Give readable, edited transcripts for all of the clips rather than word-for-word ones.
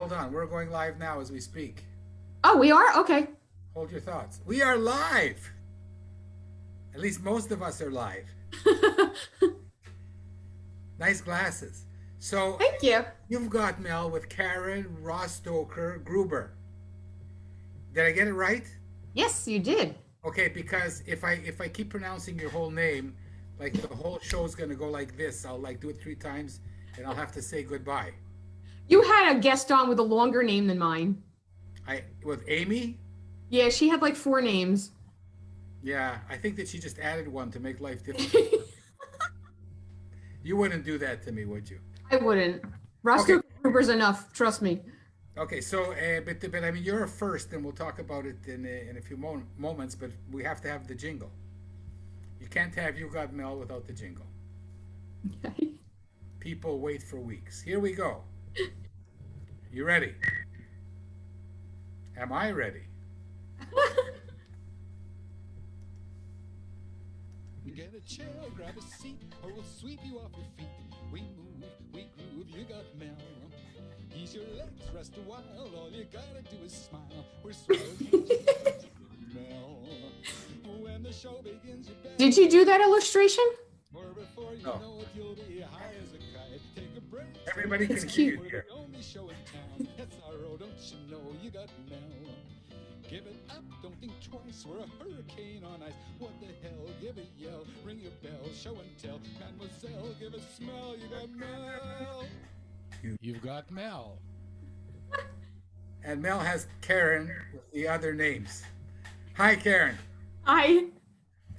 Hold on, we're going live now as we speak. Oh, we are? Okay. Hold your thoughts. We are live. At least most of us are live. Nice glasses. So Thank you. you've got Mel with Karen Rostoker-Gruber. Did I get it right? Yes, you did. Okay, because if I keep pronouncing your whole name, like the whole show's gonna go like this. I'll like do it 3 times, and I'll have to say goodbye. You had a guest on with a longer name than mine. I with Amy. Yeah, she had like 4 names. Yeah, I think that she just added one to make life difficult. You wouldn't do that to me, would you? I wouldn't. Okay. Roscoe Gruber's enough, trust me. Okay. So, but I mean, you're a first, and we'll talk about it in a few moments. But we have to have the jingle. You can't have You Got Mel without the jingle. Okay. People wait for weeks. Here we go. You ready? Am I ready? Get a chair, grab a seat, or we'll sweep you off your feet. We move, we groove, you got Mel. Ease your legs, rest a while, all you gotta do is smile. We're swelling Mel. When the show begins, you better. Did you do that illustration? Or before you No. know it, you'll be high as a kite. Take a break. Everybody It's can cute. hear you We're here. the only show in town. SRO, don't you know you got Mel? Give it up, don't think twice. We're a hurricane on ice. What the hell? Give a yell, ring your bell, show and tell. Mademoiselle, give a smell. You got Mel. You've got Mel. And Mel has Karen with the other names. Hi, Karen. I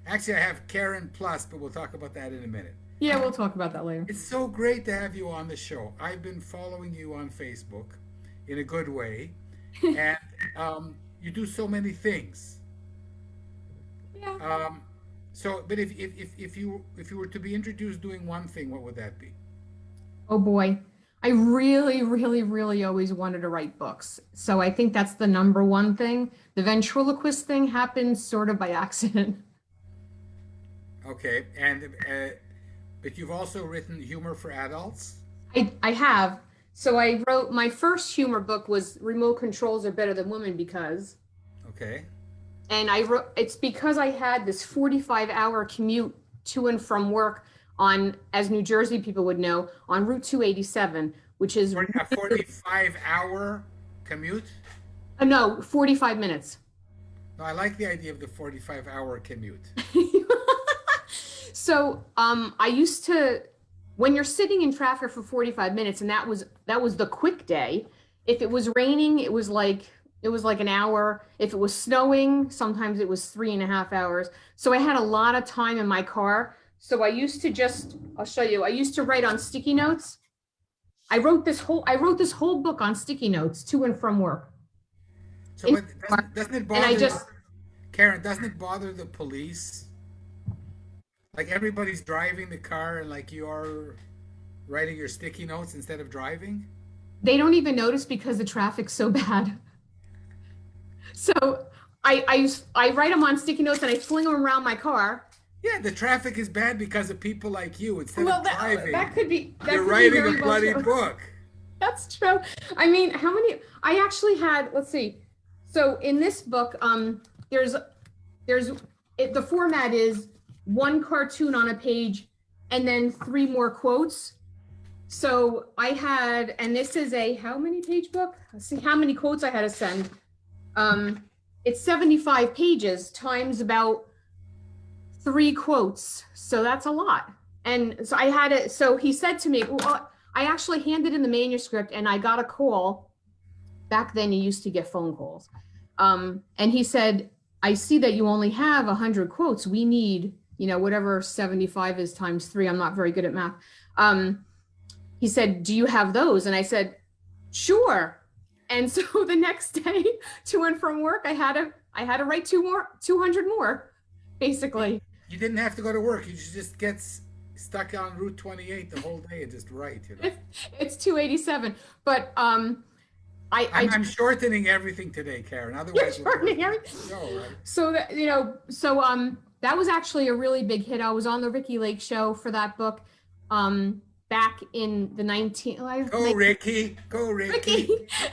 Actually, I have Karen Plus, but we'll talk about that in a minute. Yeah, we'll talk about that later. It's so great to have you on the show. I've been following you on Facebook in a good way, and you do so many things. Yeah. But if you were to be introduced doing one thing, what would that be? Oh boy. I really, really, really always wanted to write books. So I think that's the number one thing. The ventriloquist thing happened sort of by accident. Okay, and but you've also written humor for adults. I have. So I wrote my first humor book was Remote Controls Are Better Than Women because, Okay. and I wrote it's because I had this 45-hour commute to and from work on, as New Jersey people would know, on Route 287, which is A 45-hour commute? no, 45 minutes. No, I like the idea of the 45-hour commute. So I used to, when you're sitting in traffic for 45 minutes, and that was the quick day. If it was raining, it was like an hour. If it was snowing, sometimes it was 3.5 hours. So I had a lot of time in my car. So I used to I'll show you. I used to write on sticky notes. I wrote this whole book on sticky notes to and from work. So but doesn't it bother And I just, Karen, doesn't it bother the police? Like everybody's driving the car and like you're writing your sticky notes instead of driving? they don't even notice because the traffic's so bad. So I write them on sticky notes and I fling them around my car. Yeah, the traffic is bad because of people like you. Instead Well, of driving, that could be. That you're could be writing very a well bloody true. book. That's true. I mean, how many? I actually had. Let's see. So in this book, there's the format is one cartoon on a page, and then 3 more quotes. So I had, and this is a how many page book? Let's see how many quotes I had to send. It's 75 pages times about 3 quotes. So that's a lot. And so I had it. So he said to me, well, I actually handed in the manuscript and I got a call. Back then you used to get phone calls. And he said, I see that you only have 100 quotes. We need, whatever 75 is times 3. I'm not very good at math. He said, do you have those? And I said, sure. And so the next day to and from work, I had to write 200 more, basically. You didn't have to go to work. You should just get stuck on Route 28 the whole day and just write. It's 287, but I'm shortening everything today, Karen. Otherwise, shortening everything. Show, right? So that that was actually a really big hit. I was on the Ricky Lake show for that book. back in the Go, Ricky. Go, Ricky.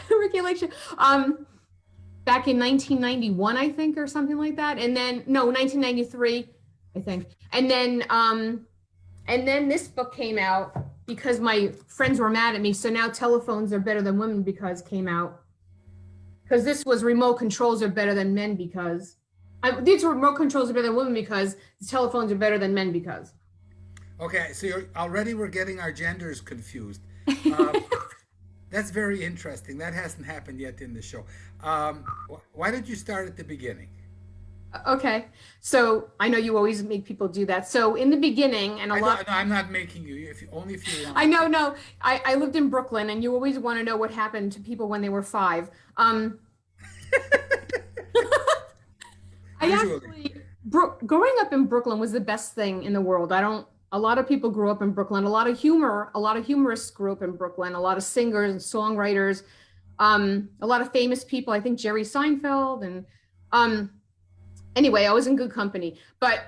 Ricky Election. Back in 1991, I think, or something like that. And then, no, 1993, I think. And then this book came out because my friends were mad at me. So now Telephones Are Better Than Women Because came out. Because this was Remote Controls Are Better Than Men Because. These were Remote Controls Are Better Than Women Because. The Telephones Are Better Than Men Because. Okay, so we're getting our genders confused. That's very interesting. That hasn't happened yet in the show. Why don't you start at the beginning? Okay, so I know you always make people do that. So in the beginning, and No, I'm not making you. Only if you want. I know, no. I lived in Brooklyn, and you always want to know what happened to people when they were 5. I actually, growing up in Brooklyn was the best thing in the world. A lot of people grew up in Brooklyn. A lot of humorists grew up in Brooklyn. A lot of singers and songwriters. A lot of famous people. I think Jerry Seinfeld and. Anyway, I was in good company. But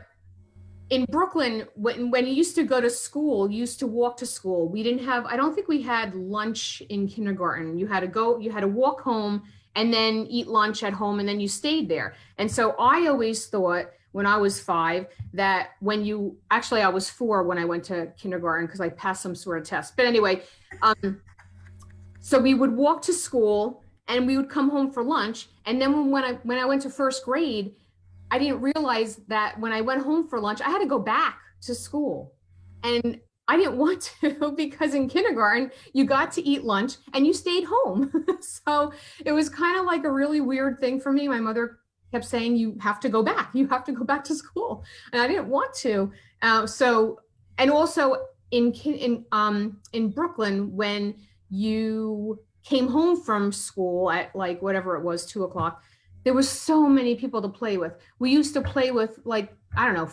in Brooklyn, when you used to go to school, you used to walk to school. I don't think we had lunch in kindergarten. You had to walk home and then eat lunch at home, and then you stayed there. And so I always thought when I was 5 that I was 4 when I went to kindergarten because I passed some sort of test. But anyway, so we would walk to school and we would come home for lunch. And then when I went to first grade, I didn't realize that when I went home for lunch, I had to go back to school. And I didn't want to because in kindergarten, you got to eat lunch and you stayed home. So it was kind of like a really weird thing for me. My mother kept saying, you have to go back. You have to go back to school. And I didn't want to. And also in Brooklyn, when you came home from school at like whatever it was, 2:00, there was so many people to play with. We used to play with like, I don't know,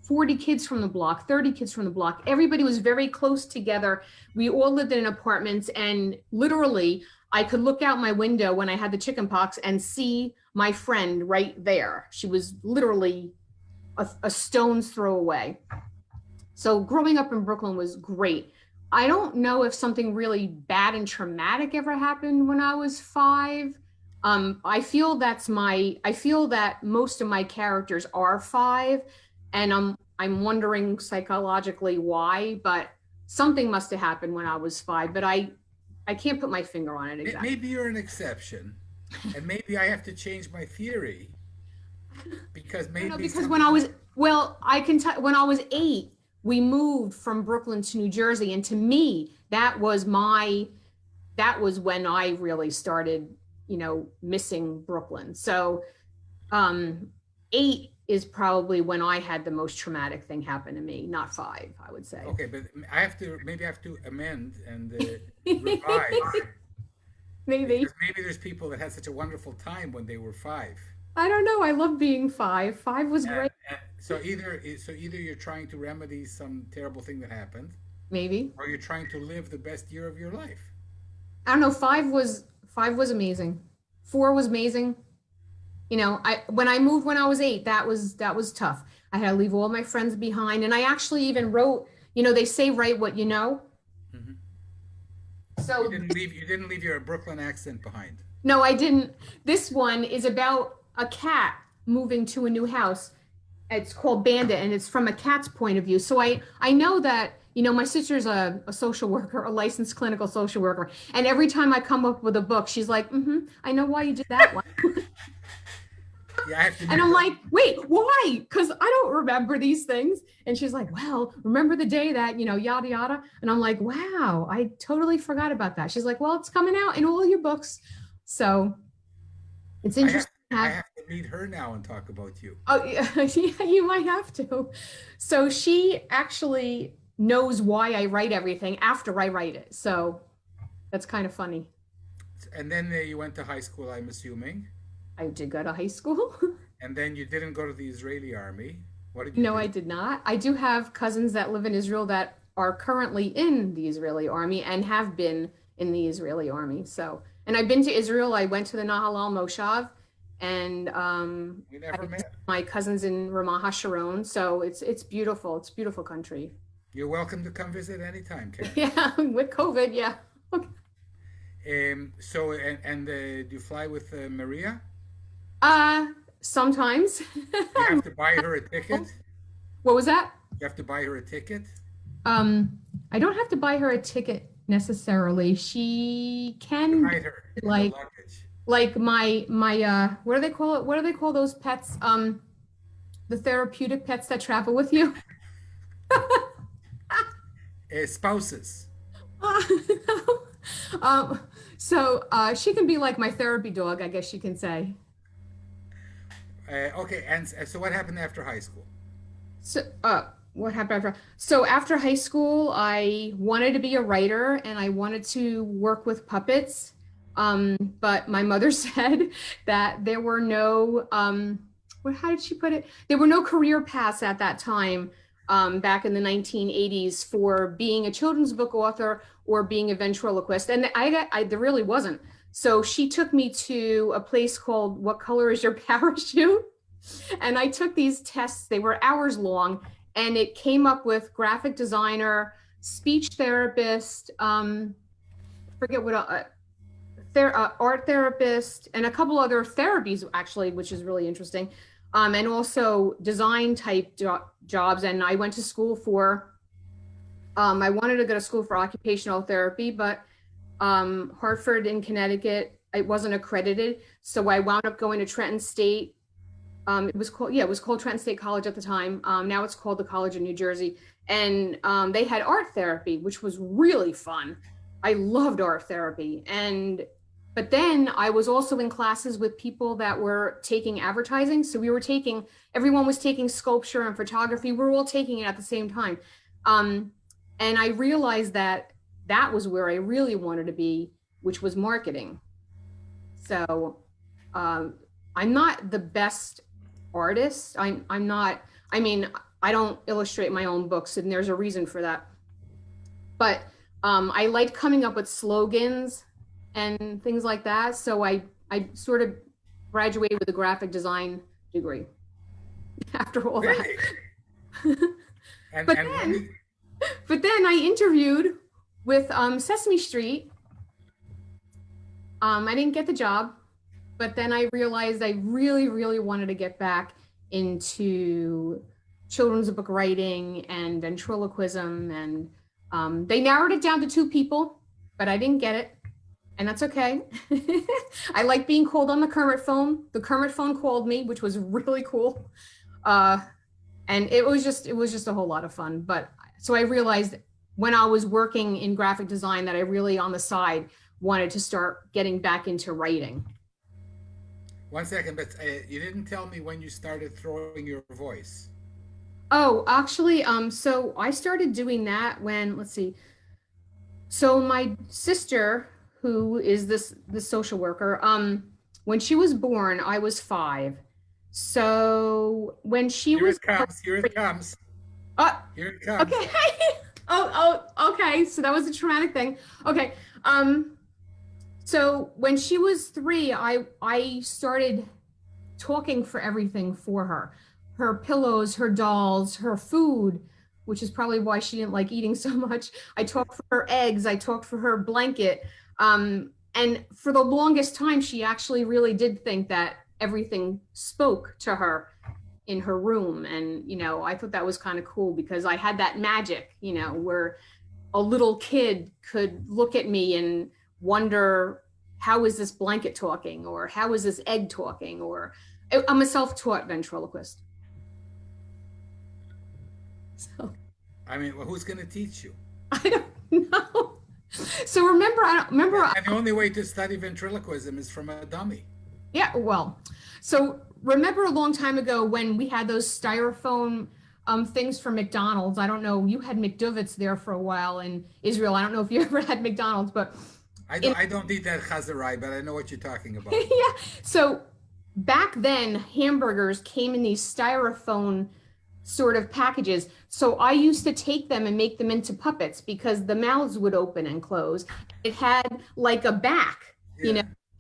40 kids from the block, 30 kids from the block. Everybody was very close together. We all lived in apartments, and literally I could look out my window when I had the chicken pox and see my friend right there. She was literally a stone's throw away. So growing up in Brooklyn was great. I don't know if something really bad and traumatic ever happened when I was 5. I feel that most of my characters are 5, and I'm wondering psychologically why, but something must have happened when I was 5, but I can't put my finger on it exactly. Maybe you're an exception, and maybe I have to change my theory because when I was 8, we moved from Brooklyn to New Jersey, and to me, that was when I really started missing Brooklyn. So 8 is probably when I had the most traumatic thing happen to me, not 5, I would say. Okay, but I have to amend and revise. Maybe. Because maybe there's people that had such a wonderful time when they were 5. I don't know. I love being 5. 5 was great. So either you're trying to remedy some terrible thing that happened, maybe, or you're trying to live the best year of your life. I don't know. 5 was amazing. 4 was amazing. When I moved when I was 8, that was tough. I had to leave all my friends behind, and I actually even wrote. They say write what you know. Mm-hmm. So you didn't leave your Brooklyn accent behind. No, I didn't. This one is about a cat moving to a new house. It's called Bandit, and it's from a cat's point of view. So I know that. My sister's a social worker, a licensed clinical social worker. And every time I come up with a book, she's like, I know why you did that one. Yeah, I have to. And I'm like, wait, why? Because I don't remember these things. And she's like, well, remember the day that, yada, yada. And I'm like, wow, I totally forgot about that. She's like, well, it's coming out in all your books. So it's interesting. I have to meet her now and talk about you. Oh, yeah, you might have to. So she actually knows why I write everything after I write it. So that's kind of funny. And then you went to high school, I'm assuming. I did go to high school. And then you didn't go to the Israeli army. What did you do? No, I did not. I do have cousins that live in Israel that are currently in the Israeli army and have been in the Israeli army. So, and I've been to Israel. I went to the Nahalal Moshav, and we never met. My cousins in Ramah HaSharon. So it's beautiful. It's a beautiful country. You're welcome to come visit anytime, Karen. Yeah, with COVID, yeah. So, do you fly with Maria? Sometimes. You have to buy her a ticket? What was that? You have to buy her a ticket? I don't have to buy her a ticket necessarily. She can Hide her in the like luggage. my what do they call it? What do they call those pets? The therapeutic pets that travel with you. Spouses. So she can be like my therapy dog, I guess you can say. Okay, and so what happened after high school? So, what happened after? So after high school, I wanted to be a writer and I wanted to work with puppets. But my mother said that there were no, how did she put it? There were no career paths at that time, back in the 1980s for being a children's book author or being a ventriloquist. And there really wasn't. So she took me to a place called What Color Is Your Parachute? And I took these tests. They were hours long, and it came up with graphic designer, speech therapist, forget what, art therapist, and a couple other therapies actually, which is really interesting. And also design type jobs. And I went to school for, I wanted to go to school for occupational therapy, but Hartford in Connecticut, it wasn't accredited. So I wound up going to Trenton State. It was called Trenton State College at the time. Now it's called the College of New Jersey. And they had art therapy, which was really fun. I loved art therapy. But then I was also in classes with people that were taking advertising. So everyone was taking sculpture and photography. We were all taking it at the same time. And I realized that was where I really wanted to be, which was marketing. So I'm not the best artist. I don't illustrate my own books, and there's a reason for that. But I liked coming up with slogans and things like that. So I sort of graduated with a graphic design degree after all Really? that. But then I interviewed with Sesame Street. I didn't get the job, but then I realized I really, really wanted to get back into children's book writing and ventriloquism. And they narrowed it down to 2 people, but I didn't get it. And that's okay. I like being called on the Kermit phone. The Kermit phone called me, which was really cool. And it was just a whole lot of fun. But so I realized when I was working in graphic design that I really on the side wanted to start getting back into writing. One second, but you didn't tell me when you started throwing your voice. Oh, actually, so I started doing that when, let's see. So my sister, who is this social worker, when she was born, I was 5. So when she Here was it comes. Here it comes. Here it comes. Okay. Okay. So that was a traumatic thing. Okay. So when she was 3, I started talking for everything for her. Her pillows, her dolls, her food, which is probably why she didn't like eating so much. I talked for her eggs. I talked for her blanket. And for the longest time, she actually really did think that everything spoke to her in her room. And, I thought that was kind of cool because I had that magic, where a little kid could look at me and wonder, how is this blanket talking? Or how is this egg talking? Or I'm a self-taught ventriloquist. So, I mean, well, who's going to teach you? I don't know. So remember. And the only way to study ventriloquism is from a dummy. Yeah, well, so remember a long time ago when we had those styrofoam things from McDonald's. I don't know, you had McDovitz there for a while in Israel. I don't know if you ever had McDonald's, but I don't eat that chazarai, but I know what you're talking about. Yeah. So back then, hamburgers came in these styrofoam sort of packages. So I used to take them and make them into puppets because the mouths would open and close. It had like a back,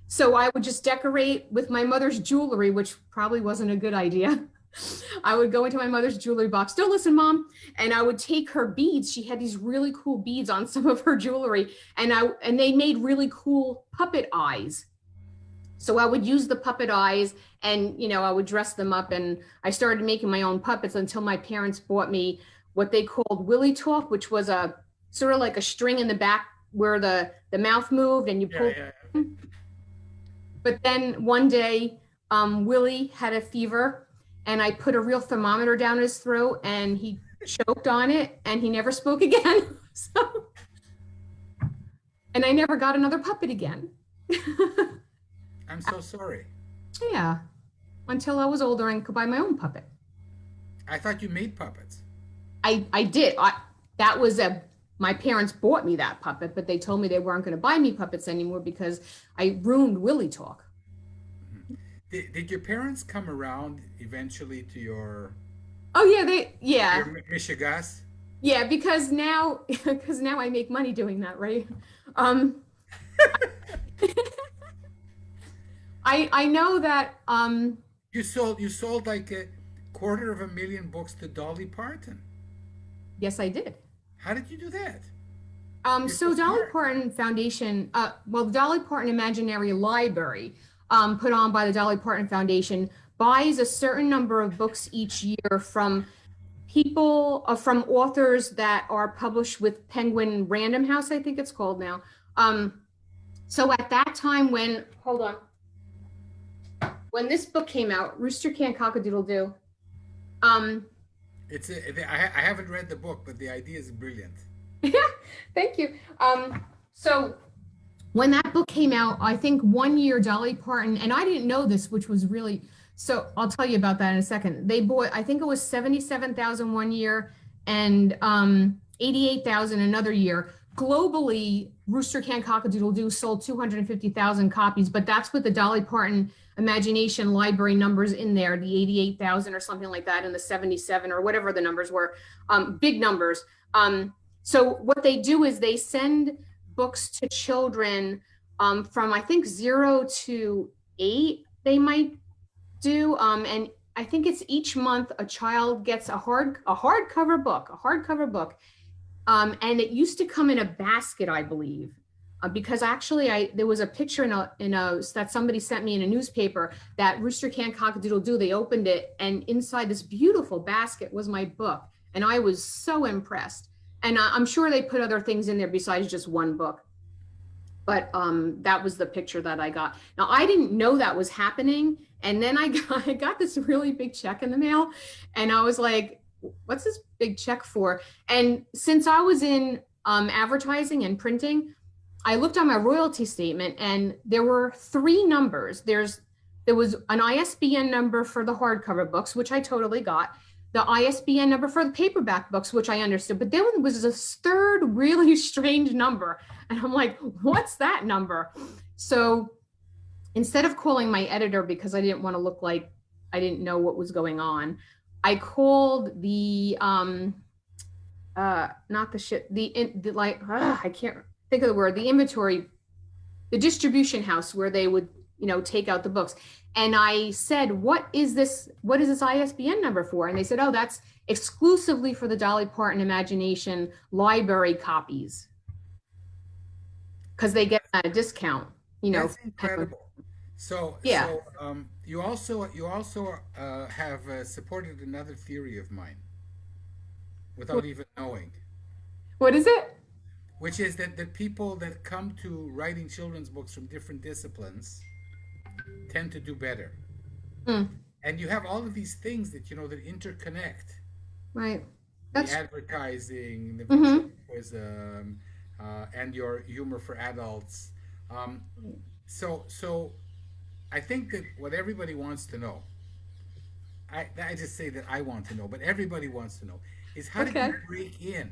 So I would just decorate with my mother's jewelry, which probably wasn't a good idea. I would go into my mother's jewelry box. Don't listen, Mom. And I would take her beads. She had these really cool beads on some of her jewelry, and they made really cool puppet eyes. So I would use the puppet eyes, and I would dress them up, and I started making my own puppets until my parents bought me what they called Willy Talk, which was a sort of like a string in the back where the mouth moved and you pulled. Yeah. But then one day, Willie had a fever, and I put a real thermometer down his throat, and he choked on it, and he never spoke again. And I never got another puppet again. I'm so sorry. Yeah, until I was older and could buy my own puppet. I thought you made puppets. I did. My parents bought me that puppet, but they told me they weren't going to buy me puppets anymore because I ruined Willy Talk. Did your parents come around eventually to your? Oh yeah, Your Michigas? Yeah, because now I make money doing that, right? I know that You sold like 250,000 books to Dolly Parton. Yes, I did. How did you do that? So Dolly Parton Foundation, the Dolly Parton Imaginary Library, put on by the Dolly Parton Foundation, buys a certain number of books each year from people, from authors that are published with Penguin Random House, I think it's called now. So at that time when this book came out, Rooster Can't Cock-a-Doodle-Doo, I haven't read the book, but the idea is brilliant. Thank you. So when that book came out, I think one year Dolly Parton, and I didn't know this, which was really, so I'll tell you about that in a second. They bought, I think it was 77,000 one year and 88,000 another year. Globally, Rooster Can't Cock-a-Doodle-Doo sold 250,000 copies, but that's with the Dolly Parton Imagination Library numbers in there, the 88,000 or something like that, and the 77 or whatever the numbers were, big numbers. So what they do is they send books to children from I think 0 to 8, they might do, and I think it's each month a child gets a hardcover book, and it used to come in a basket, I believe. Because actually, there was a picture that somebody sent me in a newspaper that Rooster Can't Cock-a-Doodle-Doo. They opened it, and inside this beautiful basket was my book, and I was so impressed. And I'm sure they put other things in there besides just one book, but that was the picture that I got. Now I didn't know that was happening, and then I got this really big check in the mail, and I was like, "What's this big check for?" And since I was in advertising and printing, I looked on my royalty statement, and there were 3 numbers. There was an ISBN number for the hardcover books, which I totally got. The ISBN number for the paperback books, which I understood. But then there was this third really strange number. And I'm like, what's that number? So instead of calling my editor, because I didn't want to look like I didn't know what was going on, I called the, I can't think of the word, the inventory, the distribution house where they would, take out the books. And I said, what is this ISBN number for? And they said, oh, that's exclusively for the Dolly Parton Imagination Library copies. Because they get a discount, That's incredible. So, yeah. So, you also have supported another theory of mine without even knowing. What is it? Which is that the people that come to writing children's books from different disciplines tend to do better. And you have all of these things that that interconnect. Right. The advertising, the ventriloquism, and your humor for adults. So I think that what everybody wants to know, I just say that I want to know, but everybody wants to know, is how did you break in?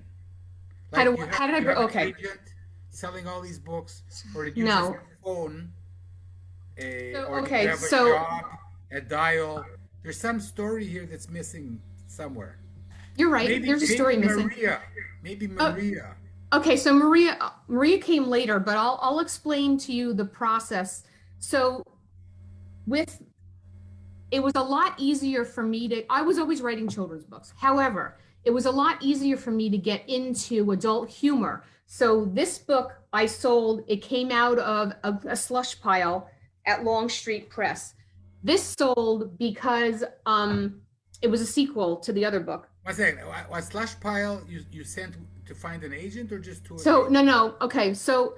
Like how did I break? Okay. An agent selling all these books, or did you just phone did you have a job, a dial? There's some story here that's missing somewhere. You're right. There's a story missing. Maybe Maria. Okay, so Maria came later, but I'll explain to you the process. So it was a lot easier for me to, I was always writing children's books. However, it was a lot easier for me to get into adult humor. So this book I sold, it came out of a slush pile at Longstreet Press. This sold because it was a sequel to the other book. One second. A slush pile you sent to find an agent or just to? So no. Okay, so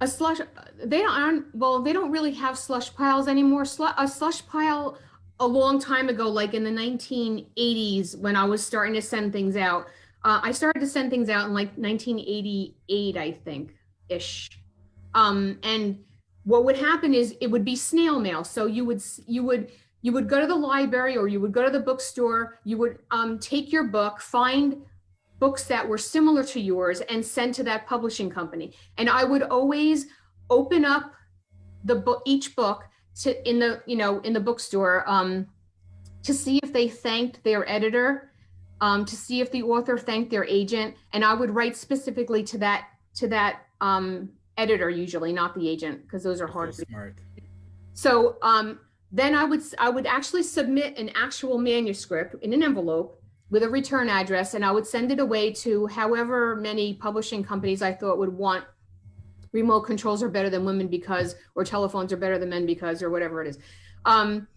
a slush. They don't really have slush piles anymore. A slush pile a long time ago, like in the 1980s, when I was starting to send things out. I started to send things out in like 1988, I think, ish. And what would happen is it would be snail mail. So you would go to the library or you would go to the bookstore. You would take your book, find books that were similar to yours, and send to that publishing company. And I would always open up each book in the bookstore to see if they thanked their editor, to see if the author thanked their agent, and I would write specifically to that editor, usually not the agent, because those are hard. So smart. So then I would actually submit an actual manuscript in an envelope with a return address, and I would send it away to however many publishing companies I thought would want remote controls are better than women because, or telephones are better than men because, or whatever it is. And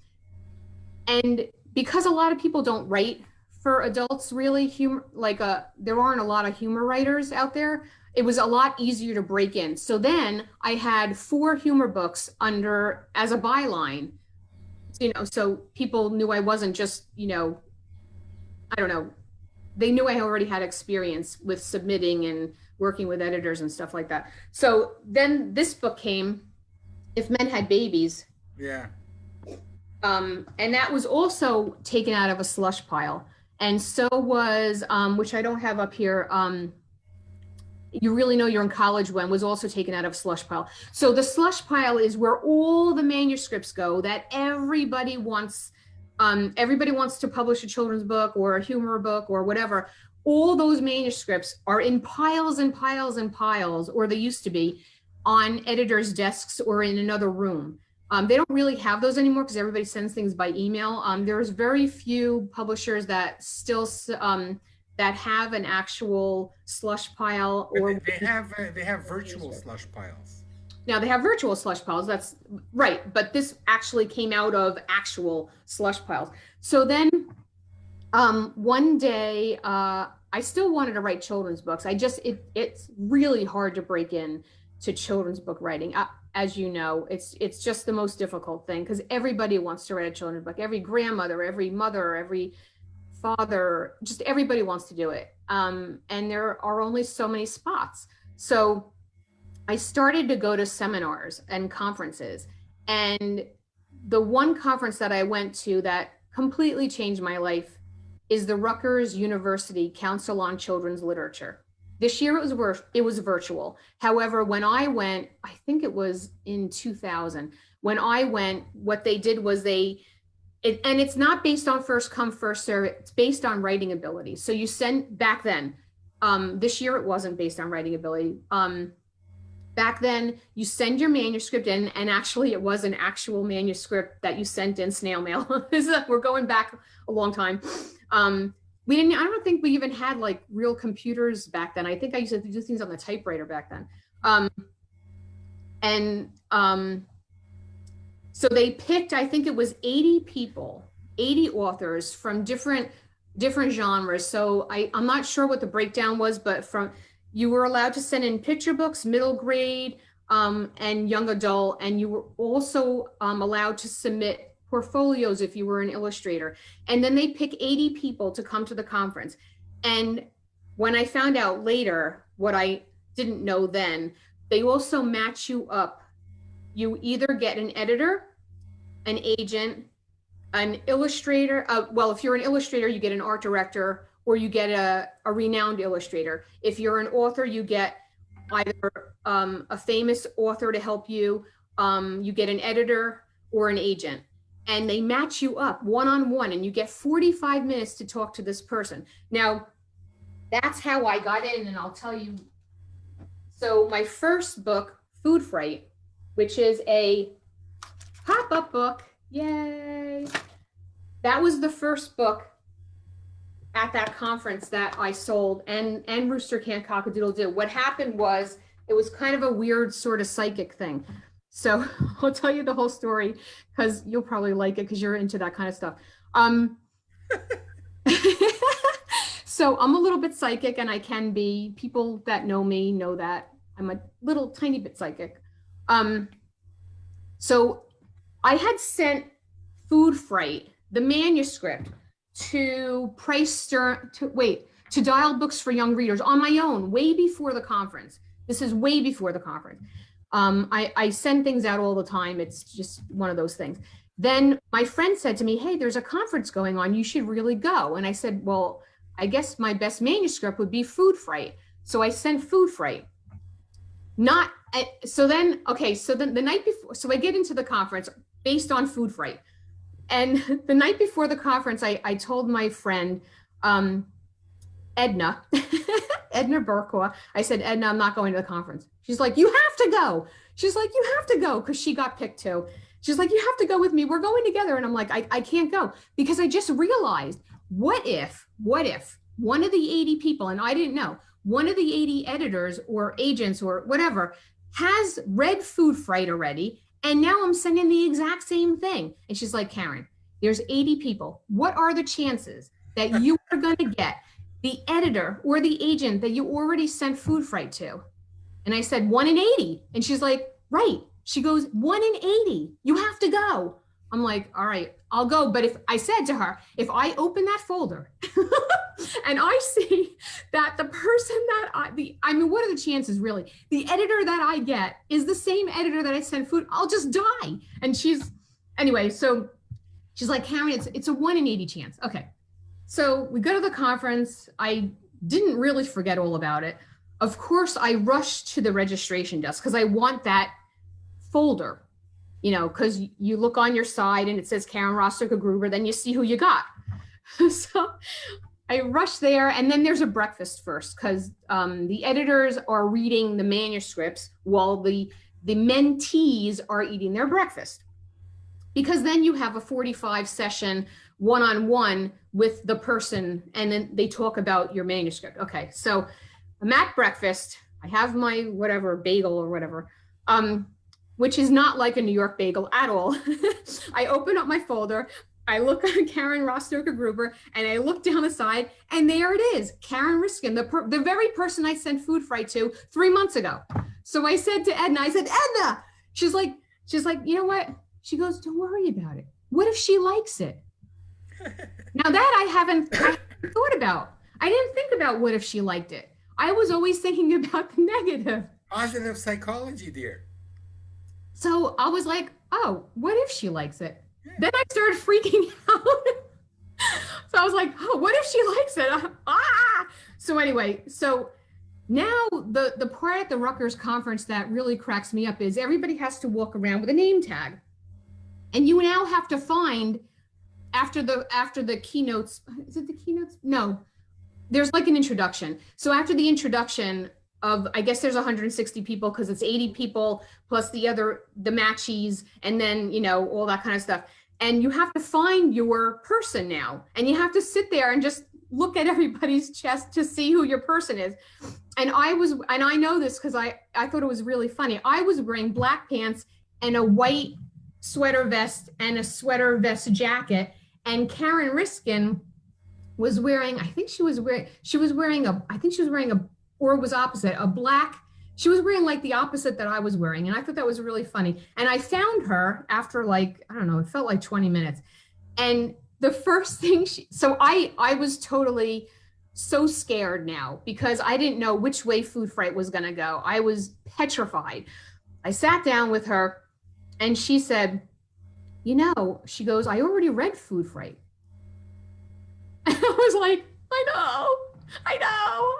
because a lot of people don't write for adults, really, there aren't a lot of humor writers out there, it was a lot easier to break in. So then I had 4 humor books as a byline, so people knew I wasn't just, I don't know, they knew I already had experience with submitting and working with editors and stuff like that. So then this book came, If Men Had Babies. Yeah. And that was also taken out of a slush pile. And so was, which I don't have up here, You Really Know You're in College When was also taken out of slush pile. So the slush pile is where all the manuscripts go that everybody wants to publish a children's book or a humor book or whatever. All those manuscripts are in piles and piles and piles, or they used to be, on editors' desks or in another room. They don't really have those anymore because everybody sends things by email. There's very few publishers that still that have an actual slush pile, or they have virtual slush piles. Now they have virtual slush piles. That's right, but this actually came out of actual slush piles. So then, one day, I still wanted to write children's books. It's really hard to break in to children's book writing. As you know, it's just the most difficult thing because everybody wants to write a children's book. Every grandmother, every mother, every father, just everybody wants to do it. And there are only so many spots. So I started to go to seminars and conferences. And the one conference that I went to that completely changed my life is the Rutgers University Council on Children's Literature. This year it was virtual. However, when I went, I think it was in 2000, when I went, what they did was and it's not based on first come, first serve, it's based on writing ability. So you send, back then, this year it wasn't based on writing ability. Back then, you send your manuscript in, and actually it was an actual manuscript that you sent in snail mail. We're going back a long time. I don't think we even had like real computers back then. I think I used to do things on the typewriter back then. So they picked, I think it was 80 people, 80 authors from different genres. So I'm not sure what the breakdown was, but you were allowed to send in picture books, middle grade, and young adult, and you were also allowed to submit portfolios if you were an illustrator. And then they pick 80 people to come to the conference. And when I found out later, what I didn't know then, they also match you up. You either get an editor, an agent, an illustrator. Well, if you're an illustrator, you get an art director, or you get a renowned illustrator. If you're an author, you get either a famous author to help you, you get an editor or an agent. And they match you up one-on-one, and you get 45 minutes to talk to this person. Now, that's how I got in, and I'll tell you. So my first book, Food Fright, which is a pop-up book, yay, that was the first book at that conference that I sold, and Rooster Can't Cock-a-Doodle-Doo. What happened was, it was kind of a weird sort of psychic thing. So I'll tell you the whole story because you'll probably like it because you're into that kind of stuff. So I'm a little bit psychic, and I can be. People that know me know that I'm a little tiny bit psychic. So I had sent Food Fright, the manuscript, to to Dial Books for Young Readers on my own, way before the conference. This is way before the conference. I send things out all the time. It's just one of those things. Then my friend said to me, hey, there's a conference going on. You should really go. And I said, well, I guess my best manuscript would be Food Fright. So I sent Food Fright. So then the night before, so I get into the conference based on Food Fright. And the night before the conference, I told my friend, Edna, Edna Burkow, I said, Edna, I'm not going to the conference. She's like, you have to go. She's like, you have to go, because she got picked too. She's like, you have to go with me. We're going together. And I'm like, I can't go, because I just realized, what if one of the 80 people, and I didn't know, one of the 80 editors or agents or whatever has read Food Fright already, and now I'm sending the exact same thing. And she's like, Karen, there's 80 people. What are the chances that you are going to get the editor or the agent that you already sent Food Fright to? And I said, 1 in 80. And she's like, right. She goes, 1 in 80. You have to go. I'm like, all right, I'll go. But if I said to her, if I open that folder and I see that the person that I mean, what are the chances really? The editor that I get is the same editor that I sent food. I'll just die. And anyway, so she's like, Karen, it's a 1 in 80 chance. Okay. So we go to the conference. I didn't really forget all about it. Of course, I rushed to the registration desk because I want that folder, because you look on your side and it says Karen Rostoker-Gruber, then you see who you got. So I rushed there, and then there's a breakfast first, because the editors are reading the manuscripts while the mentees are eating their breakfast. Because then you have a 45 session one-on-one with the person, and then they talk about your manuscript. Okay, so I'm at breakfast. I have my whatever bagel or whatever, which is not like a New York bagel at all. I open up my folder. I look at Karen Rostoker-Gruber, and I look down the side, and there it is, Karen Riskin, the very person I sent Food Fright to 3 months ago. So I said to Edna, Edna, she's like, you know what? She goes, don't worry about it. What if she likes it? Now that I haven't thought about. I didn't think about what if she liked it. I was always thinking about the negative. Positive psychology, dear. So I was like, oh, what if she likes it? Yeah. Then I started freaking out. So I was like, oh, what if she likes it? So anyway, so now the part at the Rutgers conference that really cracks me up is everybody has to walk around with a name tag. And you now have to find after the keynotes, is it the keynotes? No, there's like an introduction. So after the introduction of, I guess there's 160 people because it's 80 people plus the matchies, and then, all that kind of stuff. And you have to find your person now, and you have to sit there and just look at everybody's chest to see who your person is. And I know this because I thought it was really funny. I was wearing black pants and a white sweater vest and a sweater vest jacket. And Karen Riskin was wearing, she was wearing a black, she was wearing like the opposite that I was wearing. And I thought that was really funny. And I found her after it felt like 20 minutes. And the first thing so I was totally so scared now because I didn't know which way Food Fright was going to go. I was petrified. I sat down with her and she said, she goes, I already read Food Fright. And I was like, I know.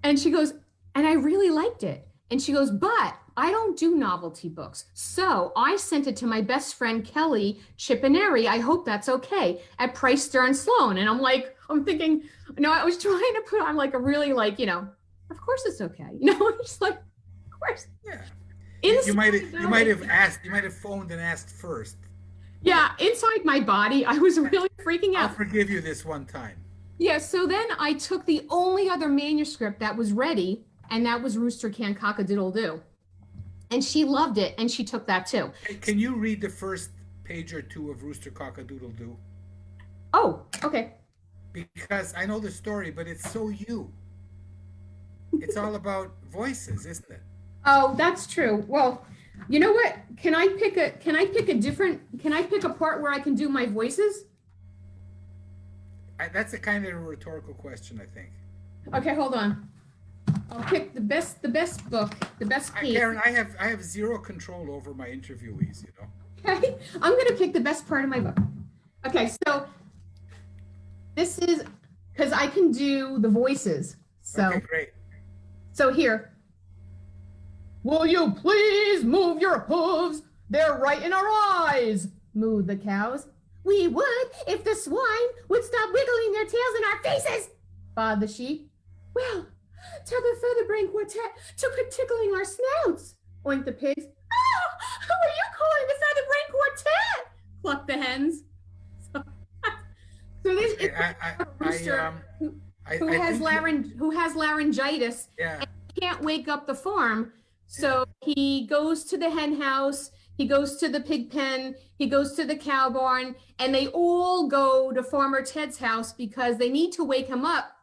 And she goes, and I really liked it. And she goes, but I don't do novelty books. So I sent it to my best friend, Kelly Chipineri. I hope that's okay, at Price Stern Sloan. And I'm thinking, I was trying to put on like a really of course it's okay. Just like, of course. Yeah. You might have phoned and asked first. Yeah, inside my body, I was really freaking I'll out. forgive you this one time. Yeah, so then I took the only other manuscript that was ready, and that was Rooster Can Cock-a-Doodle-Doo. And she loved it, and she took that too. Can you read the first page or two of Rooster Cock-a-Doodle-Doo? Oh, okay. Because I know the story, but it's so you. It's all about voices, isn't it? Oh, that's true. Well, you know what? Can I pick a part where I can do my voices? That's a kind of a rhetorical question, I think. Okay, hold on. I'll pick the best book, the best page. Karen, I have zero control over my interviewees, you know. Okay, I'm gonna pick the best part of my book. Okay, so this is because I can do the voices. So, Okay, great. so here. Will you please move your hooves? They're right in our eyes, mooed the cows. We would if the swine would stop wiggling their tails in our faces, bawed the sheep. Well, tell the Featherbrain Quartet to quit tickling our snouts, oinked the pigs. Oh, who are you calling the Featherbrain Quartet? Clucked the hens. So this is a rooster who has laryngitis. Yeah. And can't wake up the farm. So he goes to the hen house, he goes to the pig pen, he goes to the cow barn, and they all go to Farmer Ted's house because they need to wake him up,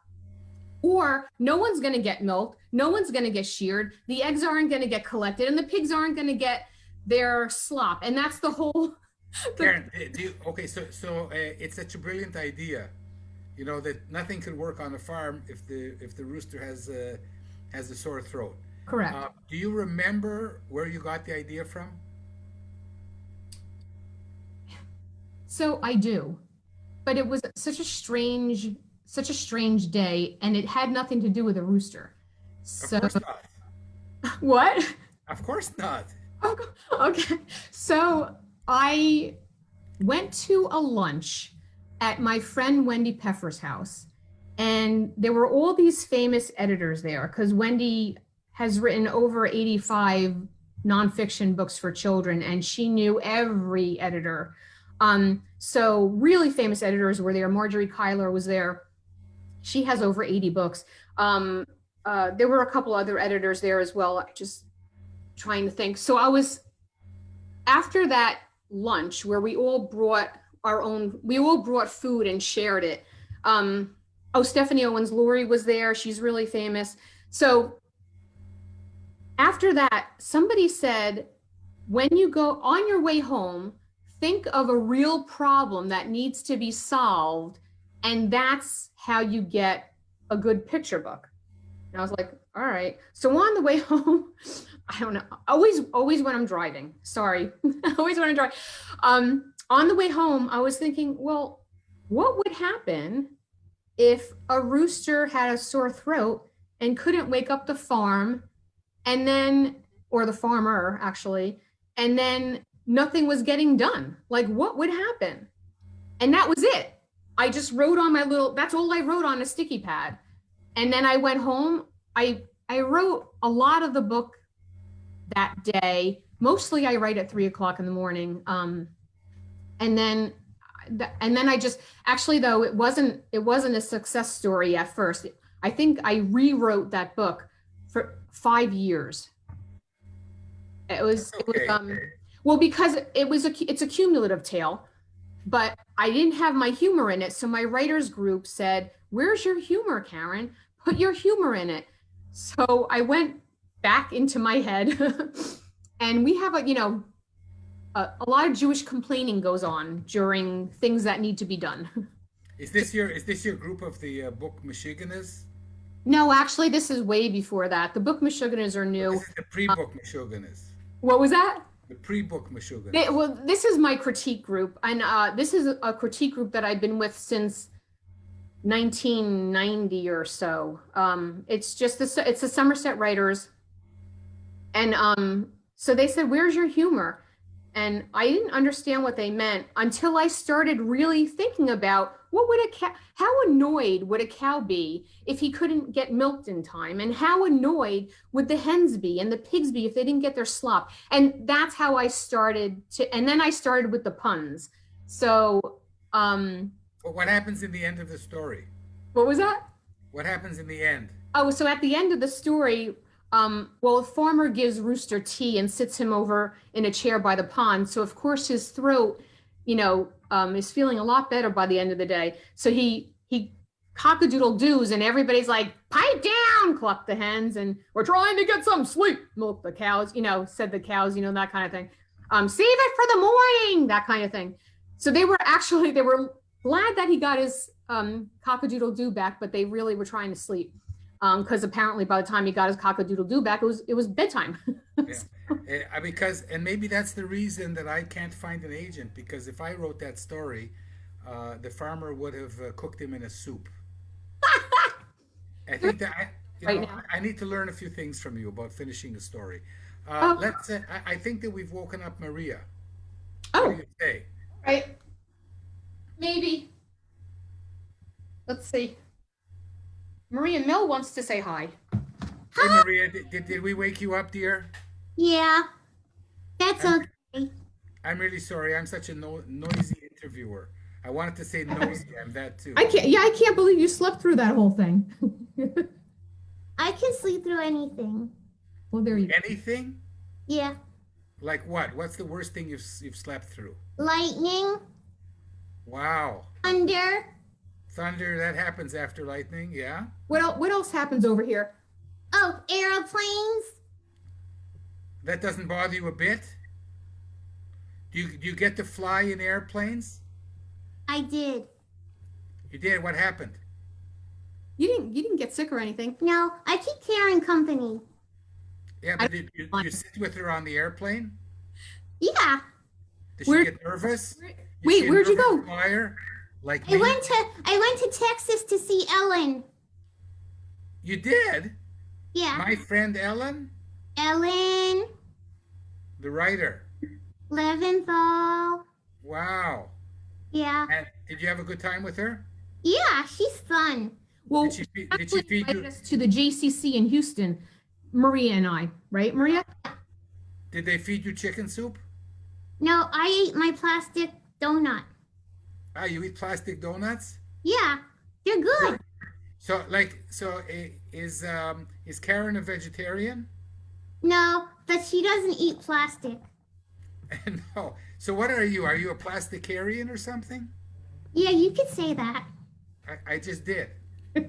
or no one's going to get milked, no one's going to get sheared, the eggs aren't going to get collected, and the pigs aren't going to get their slop. And that's the whole... Karen, so it's such a brilliant idea, you know, that nothing could work on a farm if the rooster has a sore throat. Correct. Do you remember where you got the idea from? So I do, but it was such a strange day, and it had nothing to do with a rooster. So Of course not. what? Of course not. Okay. So I went to a lunch at my friend Wendy Peffer's house, and there were all these famous editors there because Wendy has written over 85 nonfiction books for children, and she knew every editor. So really famous editors were there. Marjorie Kyler was there. She has over 80 books. There were a couple other editors there as well. Just trying to think. So I was, after that lunch where we all brought food and shared it. Stephanie Owens-Laurie was there. She's really famous. So after that, somebody said, when you go on your way home, think of a real problem that needs to be solved, and that's how you get a good picture book. And I was like, all right. So on the way home, I don't know, always when I'm driving, sorry, always when I'm driving. On the way home, I was thinking, well, what would happen if a rooster had a sore throat and couldn't wake up the farm, and then, or the farmer actually, and then nothing was getting done? Like, what would happen? And that was it. I just wrote on that's all I wrote on a sticky pad. And then I went home. I wrote a lot of the book that day. Mostly I write at 3:00 in the morning. And then I just, actually though, it wasn't a success story at first. I think I rewrote that book for 5 years. It was well, because it's a cumulative tale, but I didn't have my humor in it. So my writers group said, where's your humor, Karen? Put your humor in it. So I went back into my head and we have a lot of Jewish complaining goes on during things that need to be done. Is this your group of the book Michiganers? No, actually, this is way before that. The book Meshuggahs are new. This is the pre-book Meshuggahs. What was that? The pre-book Meshuggahs. Well, this is my critique group, and this is a critique group that I've been with since 1990 or so. It's just it's the Somerset writers, and so they said, "Where's your humor?" And I didn't understand what they meant until I started really thinking about what would a cow, how annoyed would a cow be if he couldn't get milked in time? And how annoyed would the hens be and the pigs be if they didn't get their slop? And that's how I started to, and then I started with the puns. So, But what happens in the end of the story? what was that? What happens in the end? Oh, so at the end of the story, well, a farmer gives Rooster tea and sits him over in a chair by the pond. So of course his throat, is feeling a lot better by the end of the day. So he cock-a-doodle-doos and everybody's like, pipe down, cluck the hens, and we're trying to get some sleep, milk the cows, said the cows, that kind of thing. Save it for the morning, that kind of thing. So they were glad that he got his cock-a-doodle-doo back, but they really were trying to sleep. Because apparently by the time he got his cock-a-doodle-doo back, it was bedtime. Because, and maybe that's the reason that I can't find an agent, because if I wrote that story, the farmer would have cooked him in a soup. I think that I need to learn a few things from you about finishing the story. I think that we've woken up Maria. What do you say? Right. Maybe. Let's see. Maria Mill wants to say hi. Hey Maria, did we wake you up, dear? Yeah, that's okay. I'm really sorry. I'm such a noisy interviewer. I wanted to say noisy. I'm that too. I can't believe you slept through that whole thing. I can sleep through anything. Well, there you go. Anything? Yeah. Like what? What's the worst thing you've slept through? Lightning, Wow. thunder. Thunder, that happens after lightning, yeah? What else happens over here? Oh, airplanes. That doesn't bother you a bit? Do you get to fly in airplanes? I did. You did. What happened? You didn't get sick or anything. No, I keep Karen company. Yeah, but did you sit with her on the airplane? Yeah. Did she get nervous? Wait, where'd you go? Flyer? Like I me? went to Texas to see Ellen. You did? Yeah. My friend Ellen? Ellen The writer. Leventhal. Wow. Yeah. And did you have a good time with her? Yeah, she's fun. Well, Did she feed you? invited us to the JCC in Houston, Maria and I, right, Maria? Did they feed you chicken soup? No, I ate my plastic donut. Ah, you eat plastic donuts? Yeah, they're good. So is Karen a vegetarian? No, but she doesn't eat plastic. No. So what are you? Are you a plasticarian or something? Yeah, you could say that. I just did. And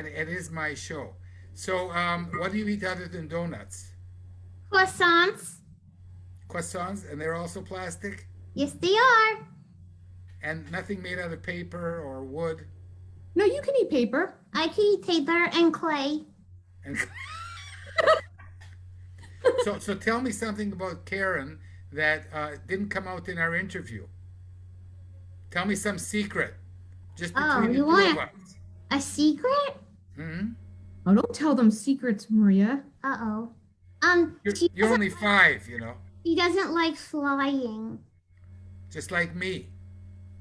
it is my show. So what do you eat other than donuts? Croissants. Croissants, and they're also plastic? Yes, they are. And nothing made out of paper or wood? No, you can eat paper. I can eat paper and clay. And so tell me something about Karen that didn't come out in our interview. Tell me some secret. Just between the you two want of us. a secret? Hmm? Oh, don't tell them secrets, Maria. Uh-oh. You're only 5, She doesn't like flying. just like me.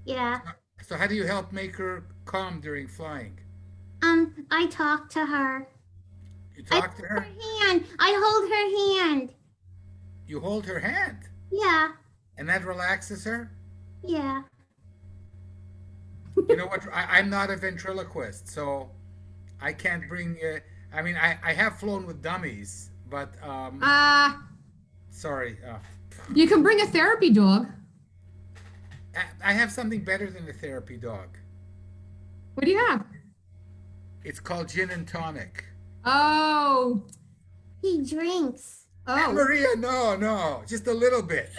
Yeah. So how do you help make her calm during flying? I talk to her. You talk to her? I hold her hand. You hold her hand, Yeah. and that relaxes her? Yeah. You know what? I'm not a ventriloquist, so I can't bring. I have flown with dummies, but sorry. You can bring a therapy dog. I have something better than a therapy dog. What do you have? It's called gin and tonic. Oh. He drinks. Oh. Maria, no, just a little bit.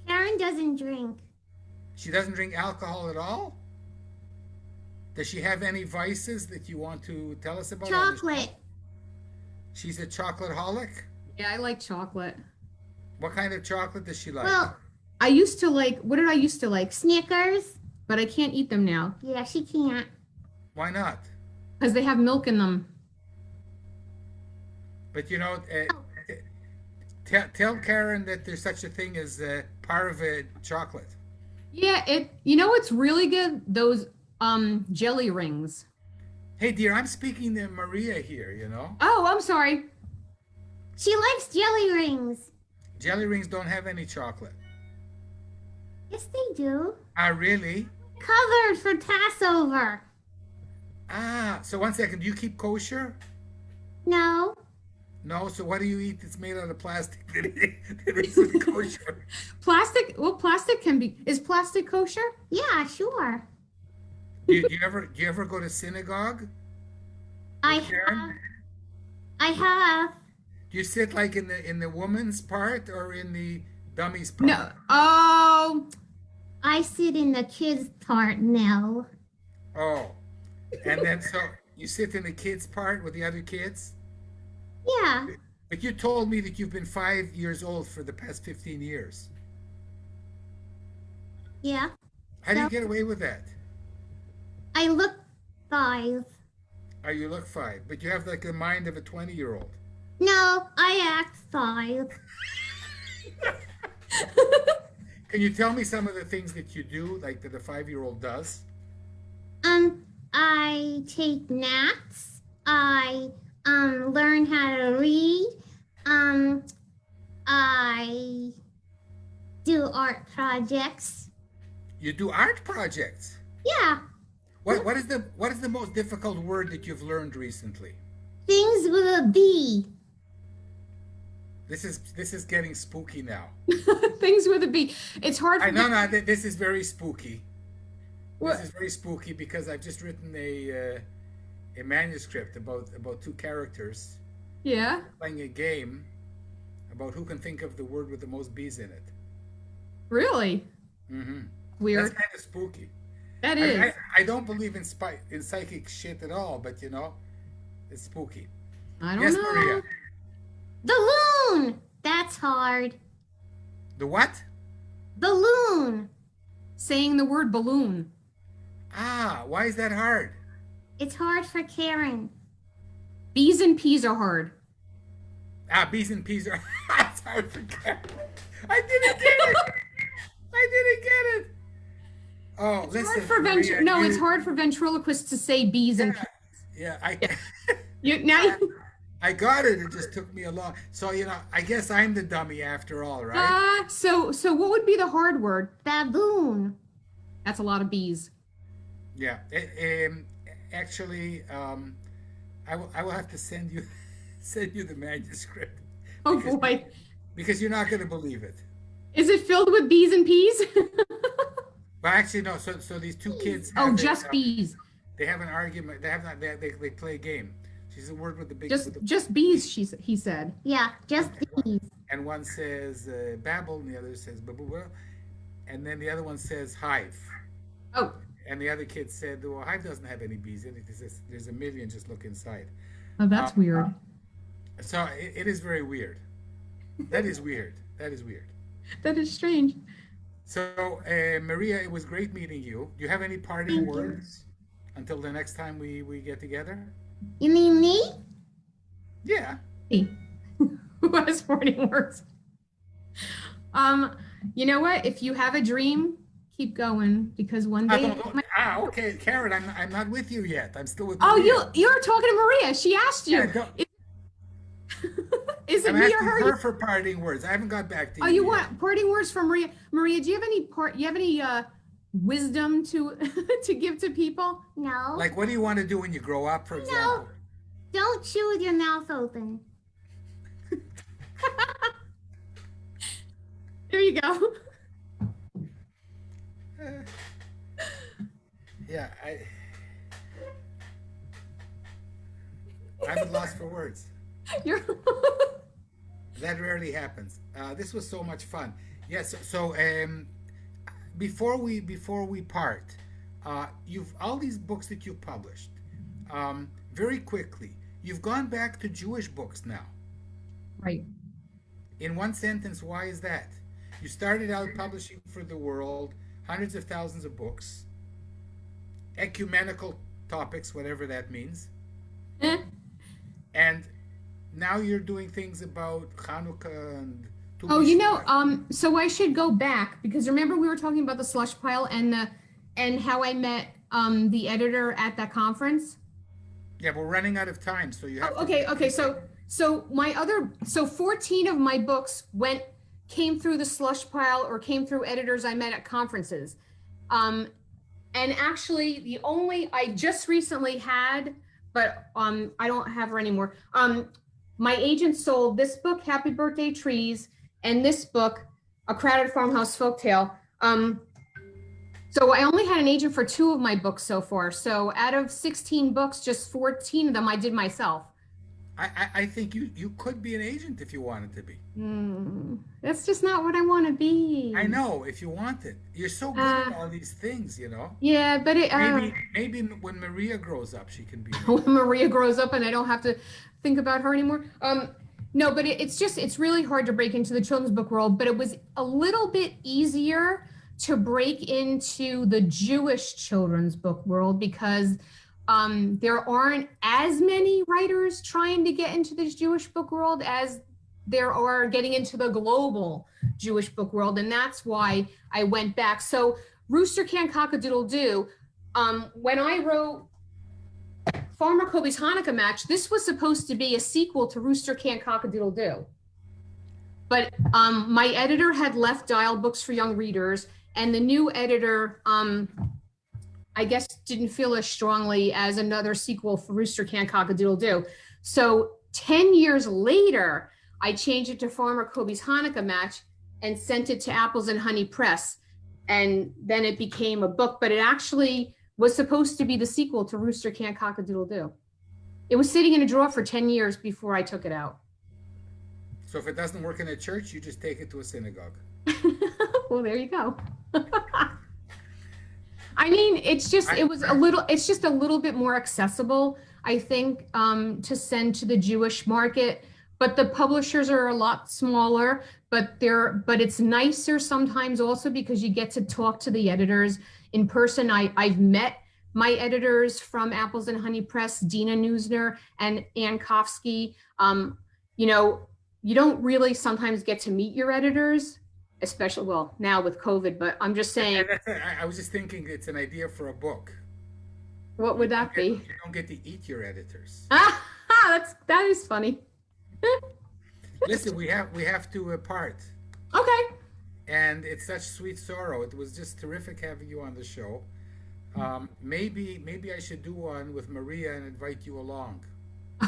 Karen doesn't drink. She doesn't drink alcohol at all? Does she have any vices that you want to tell us about? Chocolate. She's a chocolate-holic? Yeah, I like chocolate. What kind of chocolate does she like? Well, I used to like, what did I used to like? Snickers. But I can't eat them now Yeah, she can't. Why not? because they have milk in them. But you know, Oh, tell Karen that there's such a thing as parve chocolate. Yeah, you know what's really good? Those jelly rings. Hey, dear, I'm speaking to Maria here. You know, Oh, I'm sorry. she likes jelly rings. jelly rings don't have any chocolate. Yes, they do. Ah, really? Covered for Passover. Ah, so one second. Do you keep kosher? No. No. So what do you eat that's made out of plastic that isn't kosher? Plastic, well, plastic can be, is plastic kosher? Yeah, sure. Do you ever go to synagogue I with Karen? have. I have. Do you sit like in the woman's part or in the dummy's part? No. Oh, I sit in the kids' part now. Oh, and then so you sit in the kids' part with the other kids? Yeah. But you told me that you've been 5 years old for the past 15 years. Yeah. How do you So get away with that? I look 5. Oh, you look 5, but you have like the mind of a 20-year-old. No, I act 5. Can you tell me some of the things that you do, like that a 5-year-old does? I take naps. I learn how to read. I do art projects. You do art projects. Yeah, What is the most difficult word that you've learned recently? things with a B. This is getting spooky now. things with a B. It's hard for No, this is very spooky. What? This is very spooky because I've just written a manuscript about two characters Yeah, playing a game about who can think of the word with the most bees in it. really Mm-hmm. weird. That's kind of spooky. That I, is. I don't believe in psychic shit at all, but you know, it's spooky. I don't Yes, know. Maria. Balloon. That's hard. The what? Balloon. Saying the word balloon. Ah, why is that hard? It's hard for Karen. B's and P's are hard. Ah, bees and peas are. It's hard for Karen. I didn't get it. I didn't get it. Oh, It's listen. hard for Maria, no, you- it's hard for ventriloquists to say B's and P's. Yeah, You now. I got it. It just took me a long. So I guess I'm the dummy after all, right? So what would be the hard word? Baboon. That's a lot of B's. Yeah. Actually, I will have to send you the manuscript Oh Because- boy. because you're not going to believe it. Is it filled with B's and P's? But actually, no. So these two kids. Oh, have just B's. They have an argument. They have not. They play a game. She's a word with the big. Just with the, just B's, he said. Yeah, just these. and one says babble, and the other says baboo, and then the other one says hive. Oh, And the other kid said, "Well, hive doesn't have any bees in it. He says, there's a million. Just look inside." oh that's weird. So it is very weird. That is weird. That is weird. That is strange. So, Maria, it was great meeting you. Do you have any parting Thank you. words until the next time we get together? You mean me? Yeah. Hey. Who has 40 words? You know what? If you have a dream, keep going because one day. Okay, Karen, I'm not with you yet. I'm still with Oh, Maria. you're talking to Maria. She asked you. Yeah, don't- Is it I'm me or asking her? her for parting words. I haven't got back to you. Oh, you yet. want parting words from Maria? Maria, do you have any wisdom to to give to people? No. Like, what do you want to do when you grow up, for example? Don't chew with your mouth open. There you go. Yeah, I'm at loss for words. You're That rarely happens. This was so much fun. Yes. So, before we part, you've all these books that you've published. Very quickly, you've gone back to Jewish books now. right. In one sentence, why is that? You started out publishing for the world, hundreds of thousands of books, ecumenical topics, whatever that means, Eh, and now you're doing things about Hanukkah and. Tu Oh, B'Shvat. so I should go back because remember we were talking about the slush pile and how I met the editor at that conference. Yeah, we're running out of time, so you have Oh, to. okay. So 14 of my books came through the slush pile or came through editors I met at conferences. And actually I just recently had, but I don't have her anymore. My agent sold this book, Happy Birthday Trees, and this book, A Crowded Farmhouse Folktale. So I only had an agent for 2 of my books so far. So out of 16 books, just 14 of them I did myself. I think you could be an agent if you wanted to be. That's just not what I want to be. I know if you want it. You're so good at all these things, you know. Yeah, but Maybe when Maria grows up, she can be. An when Maria grows up and I don't have to think about her anymore. No, but it's really hard to break into the children's book world, but it was a little bit easier to break into the Jewish children's book world because there aren't as many writers trying to get into this Jewish book world as there are getting into the global Jewish book world. And that's why I went back. So Rooster Can Cock-a-Doodle-Doo, when I wrote Farmer Kobe's Hanukkah Match, this was supposed to be a sequel to Rooster Can Cock-a-Doodle-Doo. But my editor had left Dial Books for Young Readers, and the new editor, I guess, didn't feel as strongly as another sequel for Rooster Can Cock-a-Doodle-Doo. So 10 years later, I changed it to Farmer Kobe's Hanukkah Match and sent it to Apples and Honey Press. And then it became a book, but it actually was supposed to be the sequel to Rooster Can Cock-a-Doodle-Doo. It was sitting in a drawer for 10 years before I took it out. So if it doesn't work in a church, you just take it to a synagogue. Well, there you go. I mean, it's just a little bit more accessible, I think, to send to the Jewish market. But the publishers are a lot smaller, but it's nicer sometimes also because you get to talk to the editors in person. I've met my editors from Apples and Honey Press, Dina Neusner and Ann Kofsky. You don't really sometimes get to meet your editors, especially, well, now with COVID, but I'm just saying. I was just thinking it's an idea for a book. What would that be? You don't get to eat your editors. That is funny. Listen, we have to part. Okay. And it's such sweet sorrow. It was just terrific having you on the show. Maybe I should do one with Maria and invite you along.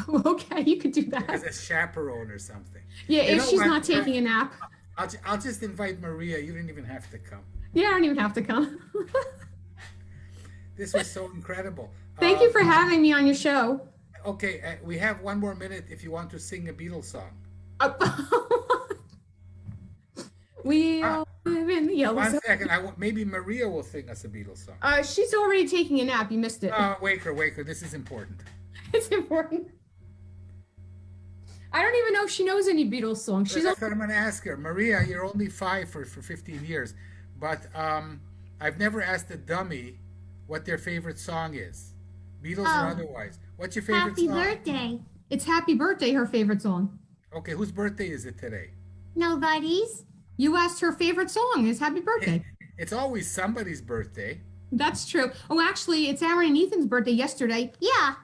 Okay, you could do that. As a chaperone or something. Yeah, if she's not taking a nap. I'll just invite Maria. You don't even have to come. Yeah, I don't even have to come. This was so incredible. Thank you for having me on your show. Okay, we have 1 more minute if you want to sing a Beatles song. We all live in the yellow zone. 1 second. Maybe Maria will sing us a Beatles song. She's already taking a nap. You missed it. Wake her. This is important. It's important. I don't even know if she knows any Beatles songs. That's what I'm going to ask her. Maria, you're only 5 for 15 years. But I've never asked a dummy what their favorite song is. Beatles or otherwise. What's your favorite Happy song? birthday. It's Happy Birthday, her favorite song. Okay, whose birthday is it today? Nobody's. You asked her favorite song is Happy Birthday. It's always somebody's birthday. That's true. Oh, actually, it's Aaron and Ethan's birthday yesterday. Yeah.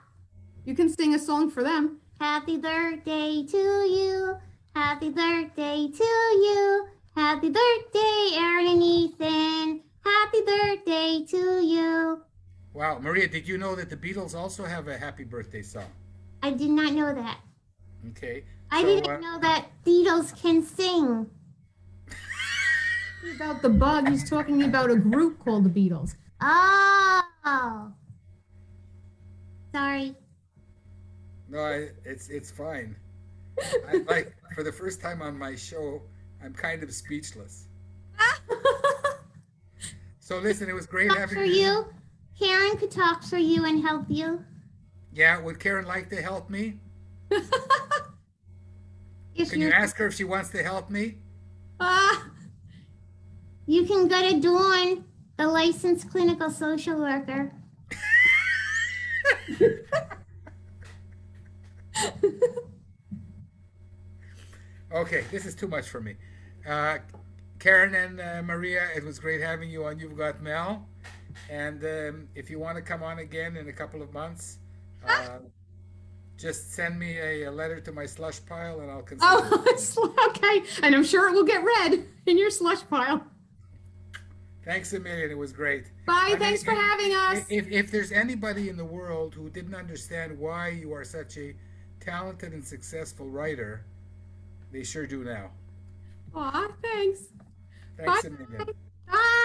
You can sing a song for them. Happy birthday to you. Happy birthday to you. Happy birthday, Aaron and Ethan. Happy birthday to you. Wow, Maria, did you know that the Beatles also have a happy birthday song? I did not know that. Okay. I didn't know that Beatles can sing. About the bug, he's talking about a group called the Beatles. Oh. Sorry. No, it's fine. For the first time on my show, I'm kind of speechless. So listen, it was great Talk having for you. Karen could talk for you and help you. Yeah, would Karen like to help me? If Can you ask her if she wants to help me? You can go to Dawn, the licensed clinical social worker. Okay, this is too much for me. Uh, Karen and Maria, it was great having you on You've Got Mel. And if you want to come on again in a couple of months, uh, just send me a letter to my slush pile and I'll consider it. Oh, okay. And I'm sure it will get read in your slush pile. Thanks a million. It was great. Bye. I mean, Thanks for having us. if there's anybody in the world who didn't understand why you are such a talented and successful writer, they sure do now. Aw, thanks. Thanks Bye. a million. Bye.